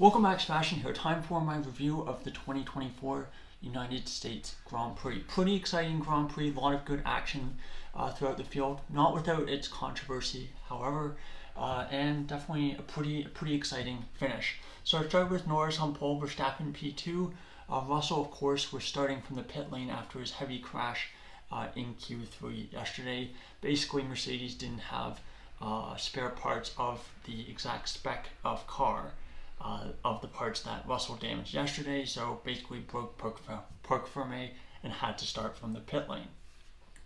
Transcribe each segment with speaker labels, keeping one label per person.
Speaker 1: Welcome back, Sebastian here. Time for my review of the 2024 United States Grand Prix. Pretty exciting Grand Prix, a lot of good action throughout the field, not without its controversy, however, and definitely a pretty exciting finish. So I started with Norris on pole, Verstappen P2. Russell, of course, was starting from the pit lane after his heavy crash in Q3 yesterday. Basically, Mercedes didn't have spare parts of the exact spec of car. Of the parts that Russell damaged yesterday, so basically broke parc fermé and had to start from the pit lane.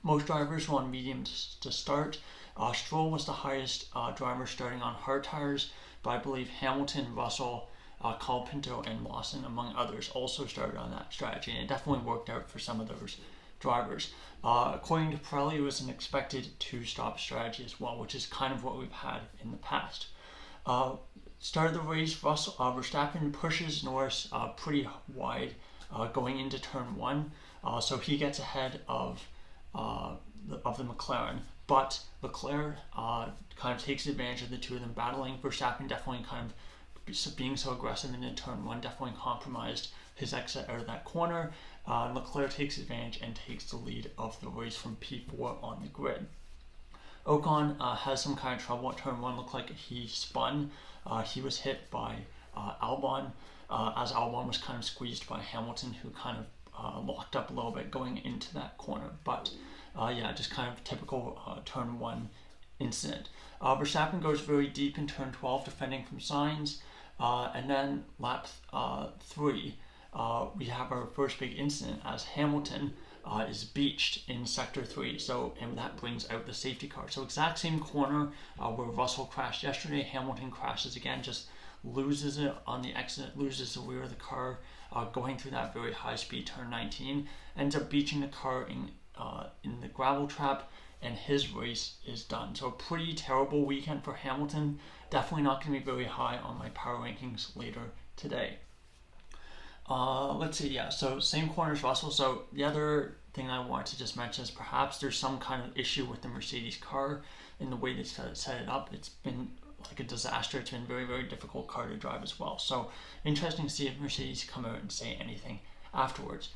Speaker 1: Most drivers were on medium to start. Stroll was the highest driver starting on hard tires, but I believe Hamilton, Russell, Colapinto, and Lawson, among others, also started on that strategy, and it definitely worked out for some of those drivers. According to Prix, it was an expected two-stop strategy as well, which is kind of what we've had in the past. Start of the race, Verstappen pushes Norris pretty wide going into turn one, so he gets ahead of the McLaren. But Leclerc kind of takes advantage of the two of them battling. Verstappen definitely kind of being so aggressive in turn one definitely compromised his exit out of that corner. Leclerc takes advantage and takes the lead of the race from P4 on the grid. Ocon has some kind of trouble at turn one. Looked like he spun. He was hit by Albon as Albon was kind of squeezed by Hamilton, who kind of locked up a little bit going into that corner. But yeah, just kind of typical turn one incident. Verstappen goes very deep in turn 12, defending from Sainz. And then lap 3, we have our first big incident as Hamilton is beached in sector 3, and that brings out the safety car. So exact same corner where Russell crashed yesterday, Hamilton crashes again, just loses it on the exit, loses the rear of the car, going through that very high speed turn 19, ends up beaching the car in the gravel trap, and his race is done. So a pretty terrible weekend for Hamilton. Definitely not going to be very high on my power rankings later today. Let's see, yeah, so same corner as Russell. So the other thing I wanted to just mention is perhaps there's some kind of issue with the Mercedes car in the way they set it up. It's been like a disaster. It's been a very, very difficult car to drive as well. So interesting to see if Mercedes come out and say anything afterwards.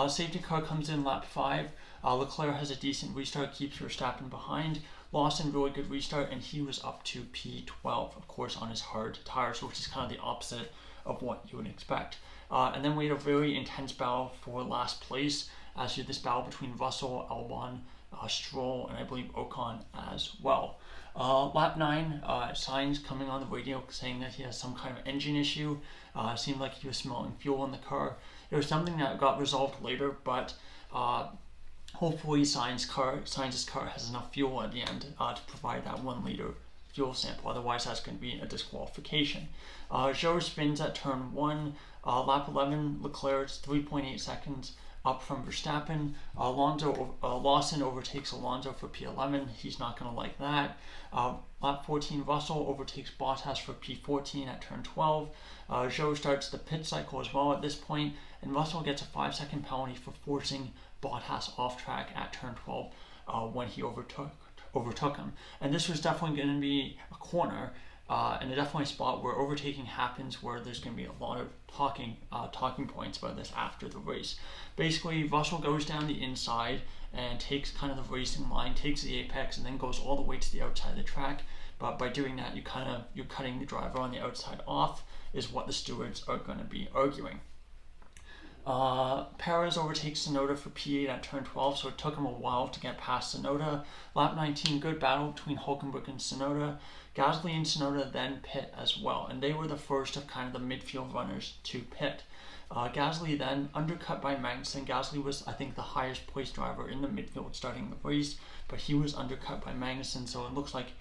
Speaker 1: Safety car comes in lap 5. Leclerc has a decent restart, keeps Verstappen behind. Lawson, really good restart, and he was up to P12, of course, on his hard tires, which is kind of the opposite of what you would expect. And then we had a very intense battle for last place, as you had this battle between Russell, Albon, Stroll, and I believe Ocon as well. Lap 9, Sainz coming on the radio saying that he has some kind of engine issue. Seemed like he was smelling fuel in the car. It was something that got resolved later, but hopefully Sainz's car has enough fuel at the end to provide that 1 liter fuel sample. Otherwise, that's going to be a disqualification. Zhou spins at turn 1. Lap 11, Leclerc's 3.8 seconds up from Verstappen. Lawson overtakes Alonso for P11. He's not going to like that. Lap 14, Russell overtakes Bottas for P14 at turn 12. Zhou starts the pit cycle as well at this point, and Russell gets a 5-second penalty for forcing Bottas off track at turn 12 when he overtook him. And this was definitely going to be a corner and definitely a spot where overtaking happens, where there's going to be a lot of talking points about this after the race. Basically, Russell goes down the inside and takes kind of the racing line, takes the apex, and then goes all the way to the outside of the track. But by doing that, you're cutting the driver on the outside off, is what the stewards are going to be arguing. Perez overtakes Tsunoda for P8 at turn 12, so it took him a while to get past Tsunoda. Lap 19, good battle between Hülkenberg and Tsunoda. Gasly and Tsunoda then pit as well, and they were the first of kind of the midfield runners to pit. Gasly then undercut by Magnussen. Gasly was, I think, the highest placed driver in the midfield starting the race, but he was undercut by Magnussen, so it looks like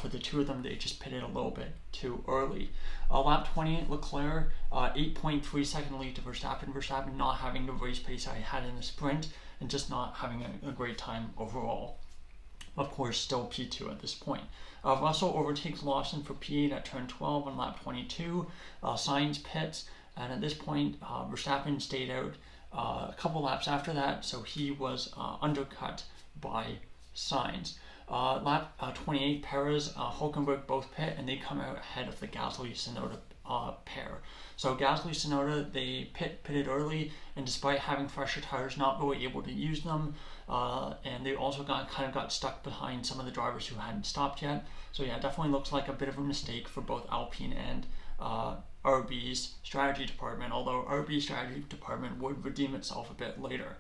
Speaker 1: for the two of them, they just pitted a little bit too early. Lap 20, Leclerc, 8.3 second lead to Verstappen. Verstappen not having the race pace I had in the sprint and just not having a great time overall. Of course, still P2 at this point. Russell overtakes Lawson for P8 at turn 12 on lap 22. Sainz pits, and at this point, Verstappen stayed out a couple laps after that, so he was undercut by Sainz. Lap 28, Perez, Hülkenberg both pit, and they come out ahead of the Gasly Tsunoda pair. So Gasly, Tsunoda, they pitted early, and despite having fresher tires, not really able to use them. And they also kind of got stuck behind some of the drivers who hadn't stopped yet. So yeah, definitely looks like a bit of a mistake for both Alpine and RB's strategy department, although RB's strategy department would redeem itself a bit later.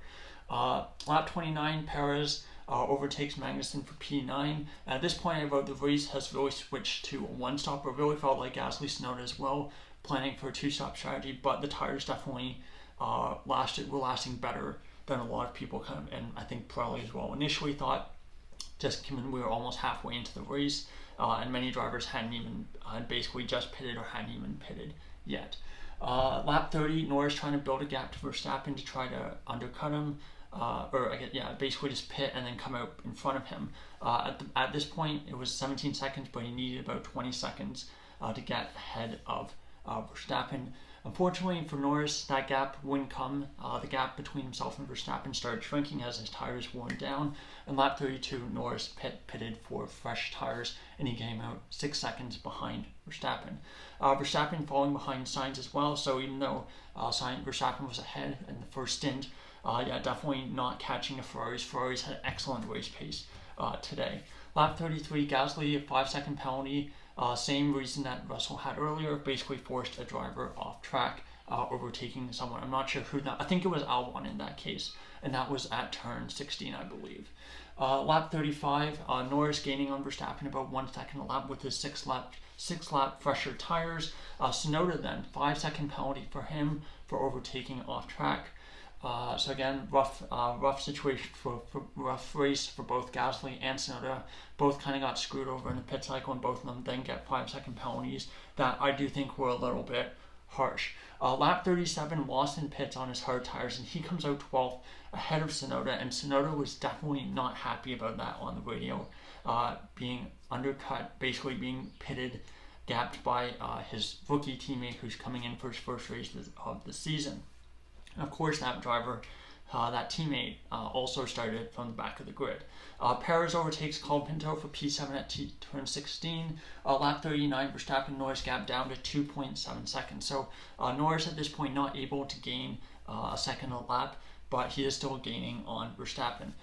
Speaker 1: Lap 29, Perez overtakes Magnussen for P9. At this point, the race has really switched to a one-stop. It really felt like Gasly, Tsunoda as well, planning for a two-stop strategy, but the tires definitely were lasting better than a lot of people and I think Pirelli as well initially thought, just given we were almost halfway into the race, and many drivers hadn't even basically just pitted or hadn't even pitted yet. Lap 30, Norris trying to build a gap to Verstappen to try to undercut him, basically just pit and then come out in front of him. At this point, it was 17 seconds, but he needed about 20 seconds to get ahead of Verstappen. Unfortunately for Norris, that gap wouldn't come. The gap between himself and Verstappen started shrinking as his tires worn down. In lap 32, Norris pitted for fresh tires, and he came out 6 seconds behind Verstappen. Verstappen falling behind Sainz as well, so even though Verstappen was ahead in the first stint, definitely not catching the Ferraris. Ferraris had excellent race pace today. Lap 33, Gasly, a 5-second penalty. Same reason that Russell had earlier, basically forced a driver off track, overtaking someone. I'm not sure who that, I think it was Albon in that case, and that was at turn 16, I believe. Lap 35, Norris gaining on Verstappen about 1 second a lap with his six lap fresher tires. Tsunoda then, 5-second penalty for him for overtaking off track. So again, rough situation rough race for both Gasly and Tsunoda. Both kind of got screwed over in the pit cycle, and both of them then get 5-second penalties that I do think were a little bit harsh. Lap 37, Lawson pits on his hard tires, and he comes out 12th ahead of Tsunoda, and Tsunoda was definitely not happy about that on the radio, being undercut, basically being pitted, gapped by his rookie teammate who's coming in for his first race of the season. And of course, that driver, that teammate, also started from the back of the grid. Perez overtakes Colapinto for P7 at turn 16. Lap 39, Verstappen Norris gap down to 2.7 seconds. So Norris at this point not able to gain a second a lap, but he is still gaining on Verstappen.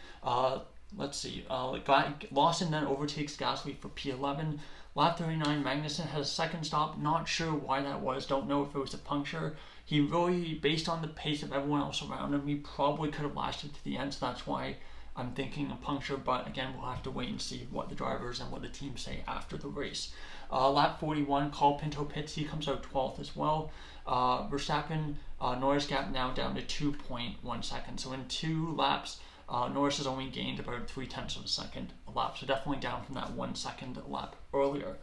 Speaker 1: Let's see. Lawson then overtakes Gasly for P11. Lap 39, Magnussen has a second stop. Not sure why that was. Don't know if it was a puncture. He really, based on the pace of everyone else around him, he probably could have lasted to the end. So that's why I'm thinking a puncture. But again, we'll have to wait and see what the drivers and what the team say after the race. Lap 41, Colapinto pits. He comes out 12th as well. Verstappen, Norris gap now down to 2.1 seconds. So in 2 laps, Norris has only gained about 0.3 of a second a lap, so definitely down from that 1 second a lap earlier.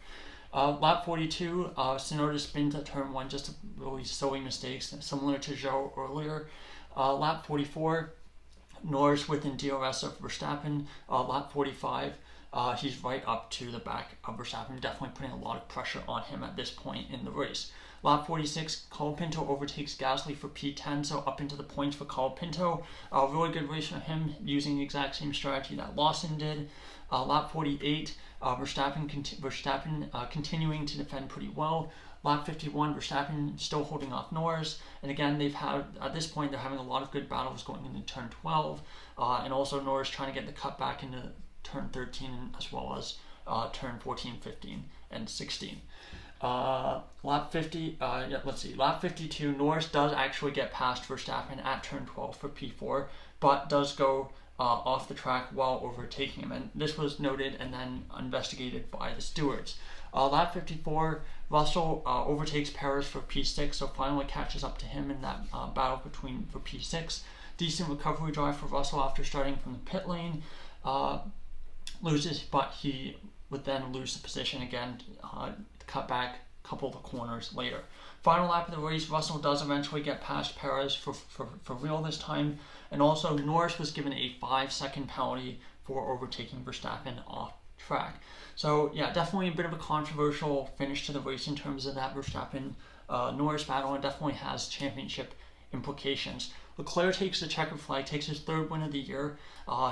Speaker 1: Lap 42, Tsunoda spins at turn 1, just really silly mistakes, similar to Zhou earlier. Lap 44, Norris within DRS of Verstappen. Lap 45, he's right up to the back of Verstappen, definitely putting a lot of pressure on him at this point in the race. Lap 46, Colapinto overtakes Gasly for P10, so up into the points for Colapinto. Really good race for him, using the exact same strategy that Lawson did. Lap 48, Verstappen continuing to defend pretty well. Lap 51, Verstappen still holding off Norris. And again, at this point, they're having a lot of good battles going into turn 12. And also Norris trying to get the cut back into turn 13, as well as turn 14, 15, and 16. Lap 52, Norris does actually get past Verstappen at turn 12 for P4, but does go off the track while overtaking him, and this was noted and then investigated by the stewards. Lap 54, Russell overtakes Perez for P6, so finally catches up to him in that battle for P6. Decent recovery drive for Russell after starting from the pit lane. Loses, but he would then lose the position again, cut back a couple of corners later. Final lap of the race, Russell does eventually get past Perez for real this time, and also Norris was given a 5-second penalty for overtaking Verstappen off track. So yeah, definitely a bit of a controversial finish to the race in terms of that Verstappen Norris battle, and definitely has championship implications. Leclerc takes the checkered flag, takes his 3rd win of the year.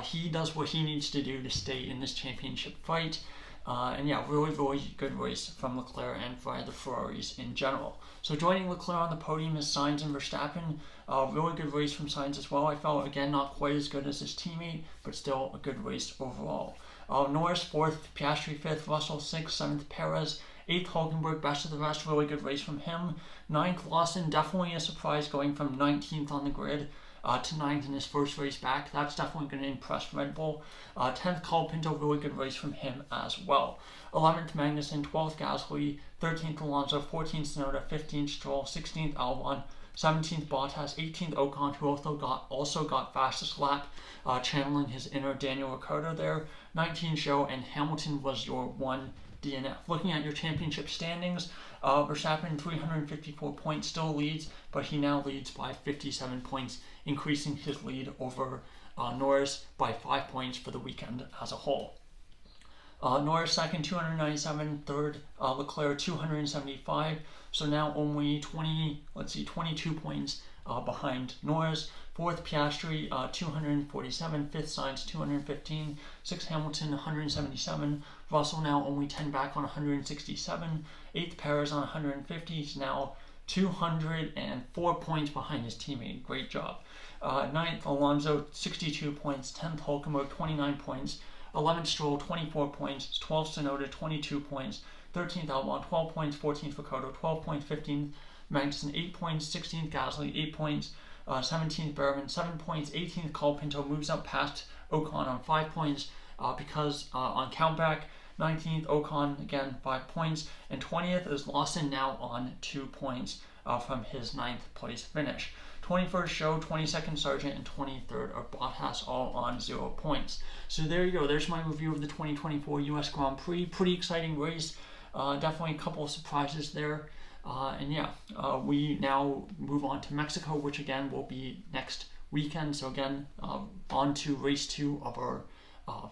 Speaker 1: He does what he needs to do to stay in this championship fight. And yeah, really, really good race from Leclerc and for the Ferraris in general. So joining Leclerc on the podium is Sainz and Verstappen. Really good race from Sainz as well. I felt, again, not quite as good as his teammate, but still a good race overall. Norris 4th, Piastri 5th, Russell 6th, 7th, Perez 8th, Hulkenberg, best of the rest, really good race from him. 9th, Lawson, definitely a surprise going from 19th on the grid to 9th in his first race back. That's definitely going to impress Red Bull. 10th, Colapinto, really good race from him as well. 11th, Magnussen, 12th, Gasly, 13th, Alonso, 14th, Tsunoda, 15th, Stroll, 16th, Albon, 17th, Bottas, 18th, Ocon, who also got fastest lap, channeling his inner Daniel Ricciardo there. 19th, Zhou, and Hamilton was your one DNF. Looking at your championship standings, Verstappen 354 points, still leads, but he now leads by 57 points, increasing his lead over Norris by 5 points for the weekend as a whole. Norris second, 297, third, Leclerc 275, so now only 22 points behind Norris. Fourth, Piastri 247, fifth, Sainz 215, sixth, Hamilton 177, Russell now only 10 back on 167, eighth, Perez on 150, he's now 204 points behind his teammate, great job. Ninth, Alonso 62 points, 10th, Hulkenberg 29 points, 11th, Stroll 24 points, 12th, Tsunoda 22 points, 13th, Albon 12 points, 14th, Ricciardo 12 points, 15th, Magnussen 8 points, 16th, Gasly 8 points, 17th, Berman 7 points, 18th, Colapinto moves up past Ocon on 5 points because on countback, 19th, Ocon again 5 points, and 20th is Lawson now on 2 points from his 9th place finish. 21st, Show, 22nd, Sargent, and 23rd are Bottas, all on 0 points. So there you go. There's my review of the 2024 US Grand Prix. Pretty exciting race. Definitely a couple of surprises there. And yeah, we now move on to Mexico, which again will be next weekend. So again, on to race 2 of our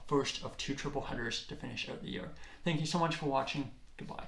Speaker 1: first of 2 triple headers to finish out the year. Thank you so much for watching. Goodbye.